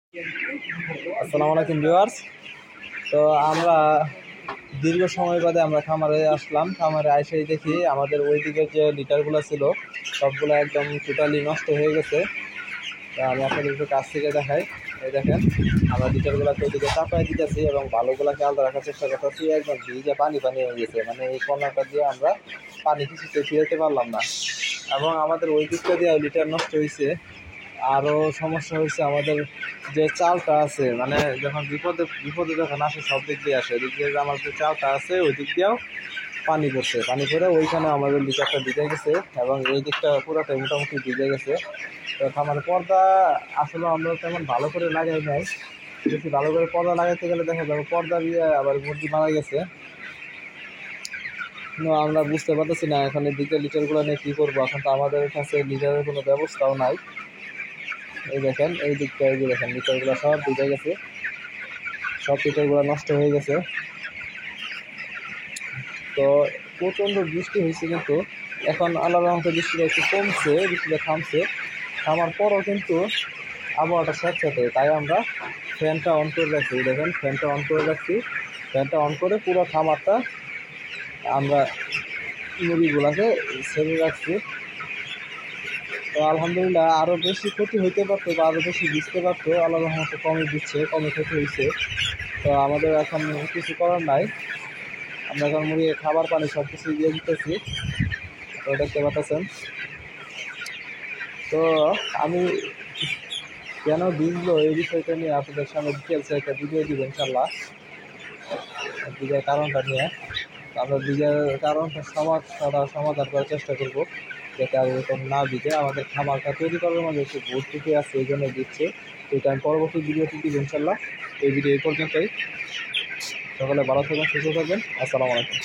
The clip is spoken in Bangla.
আসসালামু আলাইকুম ভিউয়ার্স। তো আমরা দীর্ঘ সময় বাদে আমরা খামারে আসলাম। খামারে এসেই দেখি আমাদের ওই দিকের যে লিটারগুলো ছিল সবগুলো একদম টোটালি নষ্ট হয়ে গেছে। তো আমি আপনাদের একটু কাছ থেকে দেখাই। এই দেখেন, আমরা লিটারগুলোকে ওইদিকে চাপাই দিতেছি এবং ভালোগুলোকে আলাদা রাখার চেষ্টা করতেছি। একদম ভিজে পানি হয়ে গেছে, মানে এই কর্নারটা দিয়ে আমরা পানি কিছুতে ফিরাতে পারলাম না। এবং আমাদের ওই দিকটা দিয়ে লিটার নষ্ট হয়েছে। আরও সমস্যা হয়েছে আমাদের যে চালটা আছে, মানে যখন বিপদে বিপদে যখন আসে সব দিক দিয়ে আসে, এদিক দিয়ে যে আমার যে চালটা আছে ওই দিক দিয়েও পানি পড়ছে। পানি পড়ে ওইখানে আমাদের লিটারটা ভিজে গেছে এবং এই দিকটা পুরোটাই মোটামুটি ভিজে গেছে। তো আমার পর্দা আসলে আমরা তেমন ভালো করে লাগাই নাই। বেশি ভালো করে পর্দা লাগাইতে গেলে দেখা যাবে পর্দা দিয়ে আবার মুরগি মারা গেছে। আমরা বুঝতে পারতেছি না এখন এই দিকের লিটারগুলো নিয়ে কী করবো। এখন তো আমাদের কাছে লিটারের কোনো ব্যবস্থাও নাই। এই দেখেন, এই দিকটা এই যে দেখেন লিটারগুলো সব ভিজে গেছে, সব লিটারগুলো নষ্ট হয়ে গেছে। তো প্রচণ্ড বৃষ্টি হয়েছে, কিন্তু এখন আল্লাহর রহমতে বৃষ্টিটা একটু কমছে, বৃষ্টিটা থামছে। থামার পরও কিন্তু আবহাওয়াটা স্যাঁতস্যাঁতে, তাই আমরা ফ্যানটা অন করে রাখছি। দেখেন, ফ্যানটা অন করে রাখছি। ফ্যানটা অন করে পুরো খামারটা আমরা মুরগিগুলোকে ছেড়ে রাখছি। তো আলহামদুলিল্লাহ, আরও বেশি ক্ষতি হইতে পারতো বা আরও বেশি ভিজতে পারতো। আল্লাহর রহমতে কমে দিচ্ছে, কমে ক্ষতি হয়েছে। তো আমাদের এখন কিছু করার নাই। আমরা এখন মুরগির খাবার পানি সব কিছু দিয়ে দিতেছি, তো দেখতে পাচ্ছেন। তো আমি কেন ভিজলো এই বিষয়টা নিয়ে আপনাদের সামনে ডিটেলসে একটা ভিডিও দিব ইনশাল্লাহ, ভিজার কারণটা নিয়ে। আমরা ভিজার কারণটা সমাধান করার চেষ্টা করব, যাতে আর এরকম না ভিজে। আমাদের খামারটা তৈরি করার মধ্যে একটু ভুল ত্রুটি আছে, এই জন্য দিচ্ছে। এটা আমি পরবর্তী ভিডিওটি দিব ইনশাল্লাহ। এই ভিডিও এই পর্যন্তই। সকলে ভালো থাকবেন, সুস্থ থাকবেন। আসসালামু আলাইকুম।